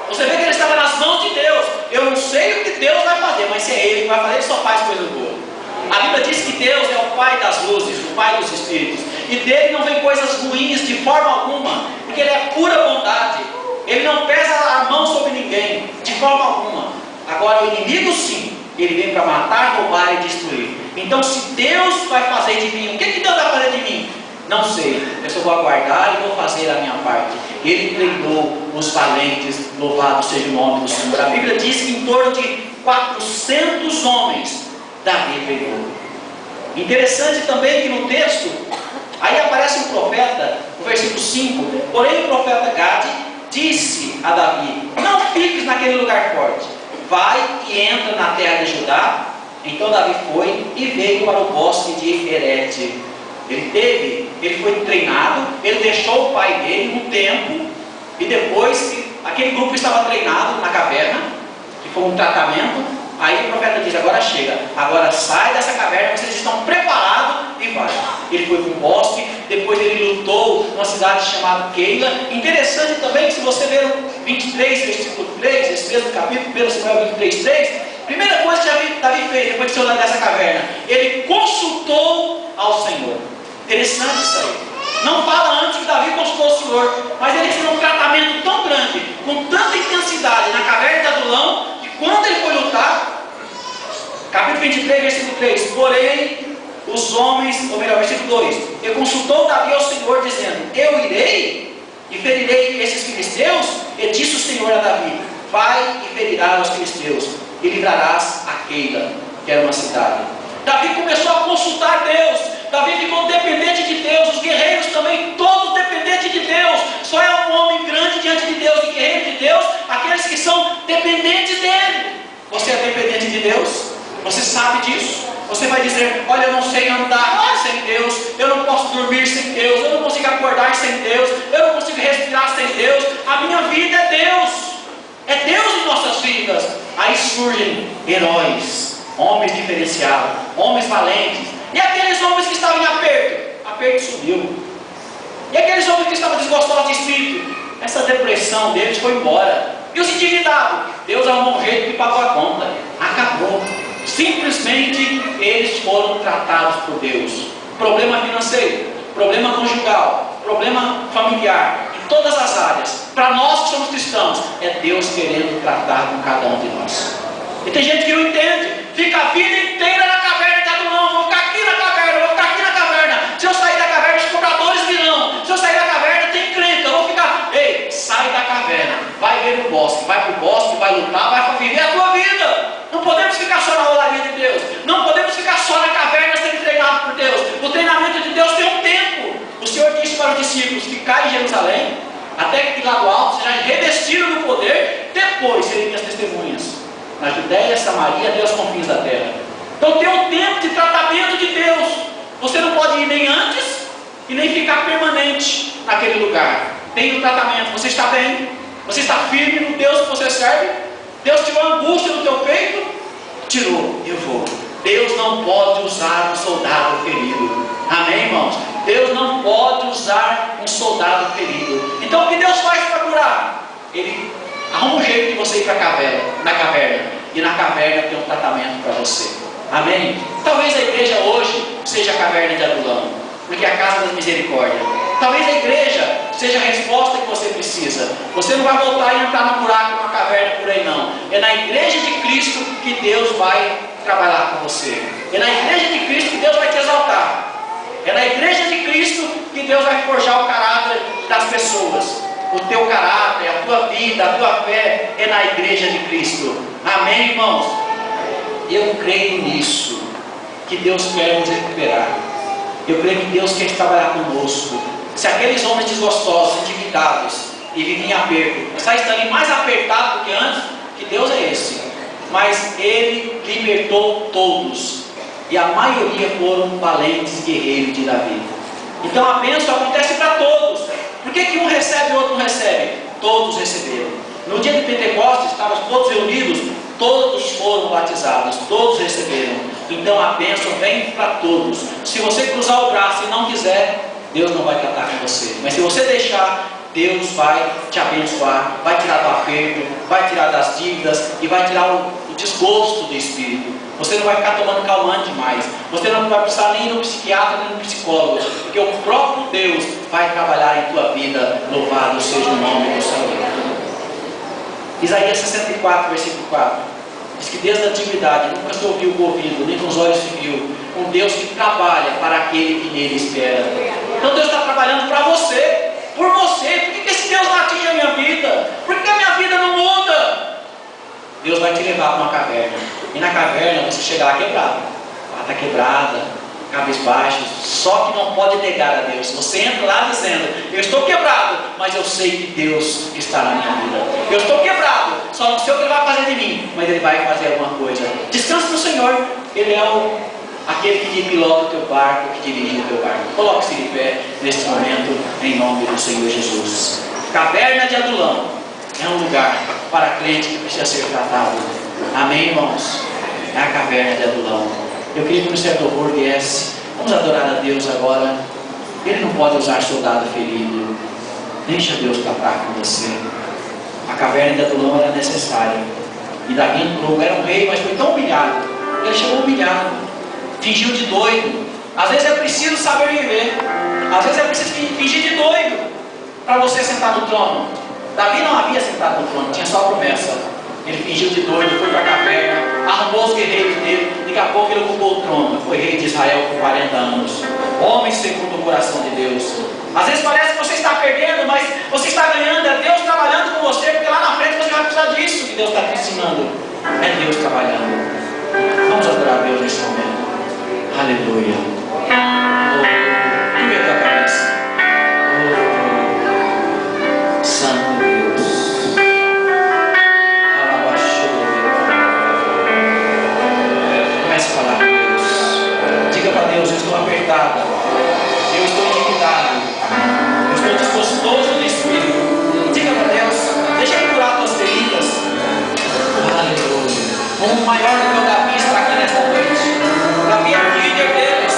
Você vê que ele estava nas mãos de Deus. Eu não sei o que Deus vai fazer, mas se é Ele que vai fazer, Ele só faz coisa boa. A Bíblia diz que Deus é o Pai das luzes, o Pai dos Espíritos, e dele não vem coisas ruins de forma alguma, porque Ele é pura bondade. Ele não pesa a mão sobre ninguém, de forma alguma. Agora o inimigo sim, ele vem para matar, roubar e destruir. Então se Deus vai fazer de mim, o que Deus vai fazer de mim? Não sei, eu só vou aguardar e vou fazer a minha parte. Ele treinou os valentes, louvado seja o nome do Senhor. A Bíblia diz que em torno de 400 homens Davi treinou. Interessante também que no texto, aí aparece um profeta, no versículo 5, porém o profeta Gade disse a Davi: não fiques naquele lugar forte, vai e entra na terra de Judá. Então Davi foi e veio para o bosque de Herete. Ele foi treinado, ele deixou o pai dele um tempo, e depois que aquele grupo estava treinado na caverna, que foi um tratamento, aí o profeta diz: agora chega, agora sai dessa caverna, vocês estão preparados e vai. Ele foi para um bosque, depois ele lutou numa cidade chamada Keila. Interessante também que se você ler o 23, versículo 3, esse mesmo capítulo, 1 Samuel 23, 3, primeira coisa que Davi fez depois de sair dessa caverna, ele consultou ao Senhor. Interessante isso aí. Não fala antes que Davi consultou o Senhor, mas ele fez um tratamento tão grande, com tanta intensidade na caverna de Adulão, que quando ele foi lutar, capítulo 23, versículo 3, porém os homens, ou melhor, versículo 2, ele consultou Davi ao Senhor, dizendo: eu irei e ferirei esses filisteus. E disse o Senhor a Davi: vai e ferirás os filisteus, e livrarás a Keila, que era uma cidade. Davi começou a consultar Deus. Davi ficou dependente de Deus. Os guerreiros também, todos dependentes de Deus. Só é um homem grande diante de Deus e guerreiro de Deus aqueles que são dependentes dele. Você é dependente de Deus? Você sabe disso? Você vai dizer: olha, eu não sei andar sem Deus, eu não posso dormir sem Deus, eu não consigo acordar sem Deus, eu não consigo respirar sem Deus. A minha vida é Deus. É Deus em nossas vidas. Aí surgem heróis, homens diferenciados, homens valentes. E aqueles homens que estavam em aperto subiu. E aqueles homens que estavam desgostosos de espírito, essa depressão deles foi embora. E os endividados, Deus arrumou um jeito que pagou a conta. Acabou. Simplesmente eles foram tratados por Deus. Problema financeiro, problema conjugal, problema familiar, em todas as áreas. Para nós que somos cristãos, é Deus querendo tratar com cada um de nós. E tem gente que não entende, fica a vida inteira na caverna de Adulão. Vou ficar aqui na caverna, vou ficar aqui na caverna. Se eu sair da caverna, os compradores virão. Se eu sair da caverna, tem encrenca. Eu vou ficar. Ei, sai da caverna, vai ver no bosque, vai para o bosque, vai lutar, vai viver a tua vida. Não podemos ficar só na olaria de Deus, não podemos ficar só na caverna sendo treinado por Deus. O treinamento de Deus tem um tempo. O Senhor disse para os discípulos: ficar em Jerusalém, até que lá do alto sejam revestidos do poder, depois serem minhas testemunhas na Judéia, Samaria, até os confins da terra. Então tem um tempo de tratamento de Deus. Você não pode ir nem antes e nem ficar permanente naquele lugar. Tem um tratamento. Você está bem? Você está firme no Deus que você serve? Deus tirou a angústia do teu peito? Tirou. Eu vou. Deus não pode usar um soldado ferido. Amém, irmãos? Deus não pode usar um soldado ferido. Então o que Deus faz para curar? Ele arruma um jeito de você ir para a caverna, na caverna. E na caverna tem um tratamento para você. Amém? Talvez a igreja hoje seja a caverna de Adulão, porque é a casa da misericórdia. Talvez a igreja seja a resposta que você precisa. Você não vai voltar e entrar no buraco, numa caverna por aí não. É na igreja de Cristo que Deus vai trabalhar com você. É na igreja de Cristo que Deus vai te exaltar. É na igreja de Cristo que Deus vai forjar o caráter das pessoas. O teu caráter, a tua vida, a tua fé é na igreja de Cristo. Amém, irmãos? Eu creio nisso, que Deus quer nos recuperar. Eu creio que Deus quer trabalhar conosco. Se aqueles homens desgostosos, endividados e viviam em aperto, está estando mais apertado do que antes, que Deus é esse. Mas Ele libertou todos. E a maioria foram valentes guerreiros de Davi. Então a bênção acontece para todos. Por que um recebe e o outro não recebe? Todos receberam. No dia de Pentecostes, estávamos todos reunidos, todos foram batizados, todos receberam. Então a bênção vem para todos. Se você cruzar o braço e não quiser, Deus não vai tratar com você. Mas se você deixar, Deus vai te abençoar, vai tirar do aperto, vai tirar das dívidas e vai tirar o desgosto do espírito. Você não vai ficar tomando calmante mais. Você não vai precisar nem ir no psiquiatra, nem no psicólogo, porque o próprio Deus vai trabalhar em tua vida. Louvado seja o nome do Senhor. Isaías 64, versículo 4. Diz que desde a antiguidade nunca se ouviu com o ouvido, nem com os olhos se viu um Deus que trabalha para aquele que nele espera. Então Deus está trabalhando para você, por você. Por que esse Deus não atinge a minha vida? Por que a minha vida não muda? Deus vai te levar para uma caverna. E na caverna você chegar lá quebrado. Pata quebrada, cabisbaixo. Só que não pode negar a Deus. Você entra lá dizendo: eu estou quebrado, mas eu sei que Deus está na minha vida. Eu estou quebrado, só não sei o que Ele vai fazer de mim, mas Ele vai fazer alguma coisa. Descanse no Senhor. Ele é aquele que pilota o teu barco, que dirige o teu barco. Coloque-se de pé neste momento, em nome do Senhor Jesus. Caverna de Adulão é um lugar para crente que precisa ser tratado. Amém, irmãos? É a caverna de Adulão. Eu queria que o Ministério do Louvor viesse. Vamos adorar a Deus agora. Ele não pode usar soldado ferido. Deixa Deus tratar com você. A caverna de Adulão era necessária. E Davi entrou, era um rei, mas foi tão humilhado. Ele chegou humilhado, fingiu de doido. Às vezes é preciso saber viver. Às vezes é preciso fingir de doido para você sentar no trono. Davi não havia sentado no trono, tinha só a promessa. Ele fingiu de doido, foi para a caverna, arrumou os guerreiros dele. Daqui a pouco ele ocupou o trono. Foi rei de Israel por 40 anos. Homem segundo o coração de Deus. Às vezes parece que você está perdendo, mas você está ganhando. É Deus trabalhando com você, porque lá na frente você vai precisar disso que Deus está te ensinando. É Deus trabalhando. Vamos adorar a Deus nesse momento. Aleluia. Curva a tua cabeça. Santo Deus. Comece a falar com Deus. Diga para Deus: eu estou apertado, eu estou endividado, eu estou desgostoso do Espírito. Diga para Deus: deixa Ele curar tuas feridas. Aleluia. Um maior do que o Davi está aqui nesta noite. Davi é o líder deles.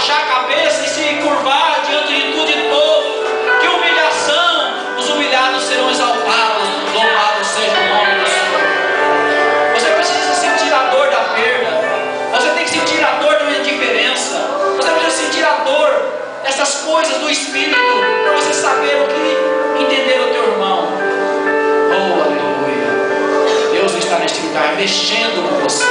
baixar a cabeça e se curvar diante de tudo e todos. Que humilhação! Os humilhados serão exaltados. Louvado seja o nome do Senhor. Você precisa sentir a dor da perda. Você tem que sentir a dor da indiferença. Você precisa sentir a dor dessas coisas do Espírito, para você saber o que entender o teu irmão. Oh, aleluia. Deus está neste lugar mexendo com você.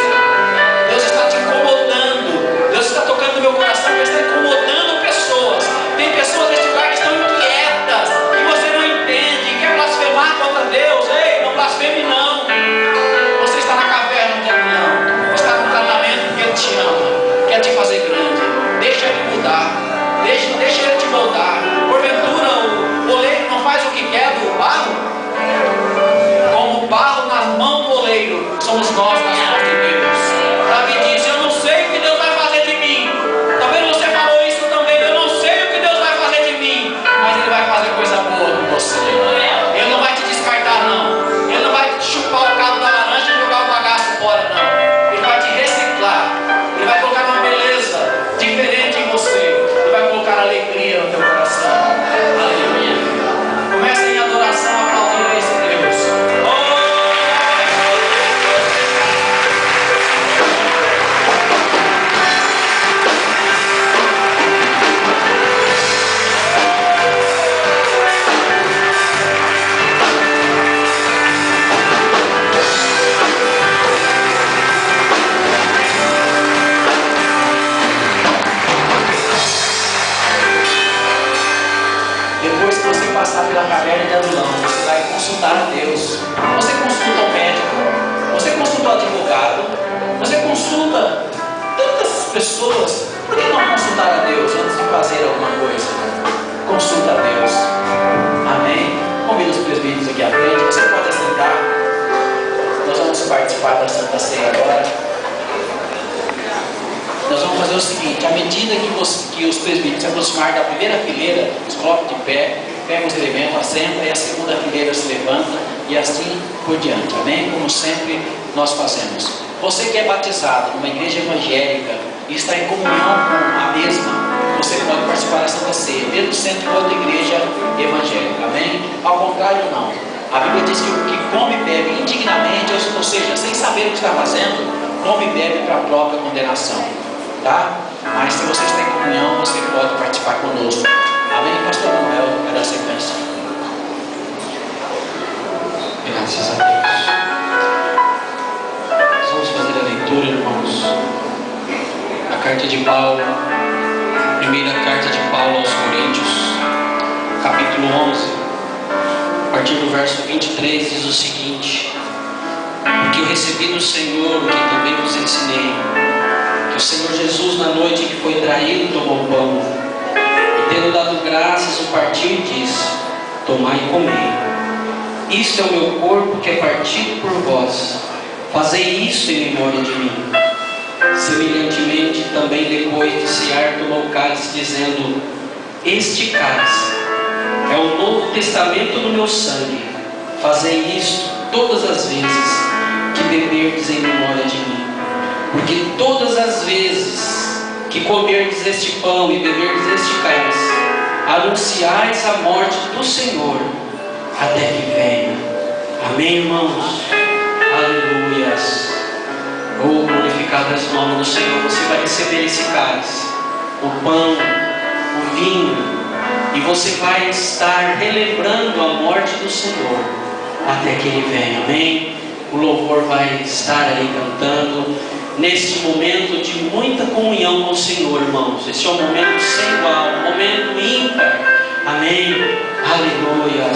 Deus está te incomodando. Deus está tocando no meu coração. Deus está incomodando pessoas. Tem pessoas neste lugar que estão inquietas e você não entende, quer blasfemar contra Deus. Ei, não blasfeme não. Você está na caverna, não. Você está no tratamento porque Ele te ama, quer te fazer grande. Deixa Ele mudar. Deixa Ele te moldar. Porventura o oleiro não faz o que quer do barro? Como o barro nas mãos do oleiro, somos nós nas mãos de Deus. Davi diz: eu não sei o que Deus vai fazer de mim. Talvez você falou isso também. Eu não sei o que Deus vai fazer de mim, mas Ele vai fazer coisa boa com você. Ele não vai te descartar não. Ele não vai te chupar o cabo da laranja e jogar o bagaço fora não. Ele vai te reciclar. Ele vai colocar uma beleza diferente em você. Vai colocar alegria no teu coração. Aleluia. Comece em adoração a aplaudir a esse Deus. Depois que você passar pela caverna de Adulão, você vai consultar a Deus. Você consulta o médico, você consulta o advogado, você consulta tantas pessoas. Por que não consultar a Deus antes de fazer alguma coisa? Consulta a Deus. Amém? Convido os presbíteros aqui à frente. Você pode assentar. Nós vamos participar da Santa Ceia agora. Nós vamos fazer o seguinte: à medida que os presbíteros se aproximarem da primeira fileira, eles colocam de pé, pegam os elementos, assentam, e a segunda fileira se levanta, e assim por diante. Amém? Como sempre nós fazemos. Você que é batizado numa igreja evangélica e está em comunhão com a mesma, você pode participar da Santa Ceia, mesmo sendo de outra igreja evangélica. Amém? Ao contrário, não. A Bíblia diz que o que come e bebe indignamente, ou seja, sem saber o que está fazendo, come e bebe para a própria condenação. Tá? Mas se você está em comunhão, você pode participar conosco. Amém? Pastor Manuel, vai dar sequência. Graças a Deus. Nós vamos fazer a leitura, irmãos. A carta de Paulo, primeira carta de Paulo aos Coríntios, capítulo 11, a partir do verso 23, diz o seguinte: porque eu recebi do Senhor o que também vos ensinei, que o Senhor Jesus, na noite que foi traído, tomou pão, e tendo dado graças, o partiu e disse: tomai e comei, isto é o meu corpo que é partido por vós, fazei isto em memória de mim. Semelhantemente, também depois de cear, tomou o cálice, dizendo: este cálice é o novo testamento no meu sangue, fazei isto todas as vezes que beberdes em memória de mim. Porque todas as vezes que comerdes este pão e beberdes este cálice, anunciais a morte do Senhor até que venha. Amém, irmãos? Aleluias. Oh, glorificado é o nome do Senhor. Você vai receber esse cálice, o pão, o vinho, e você vai estar relembrando a morte do Senhor até que Ele venha. Amém? O louvor vai estar ali cantando neste momento de muita comunhão com o Senhor, irmãos. Esse é um momento sem igual, um momento ímpar. Amém? Aleluia.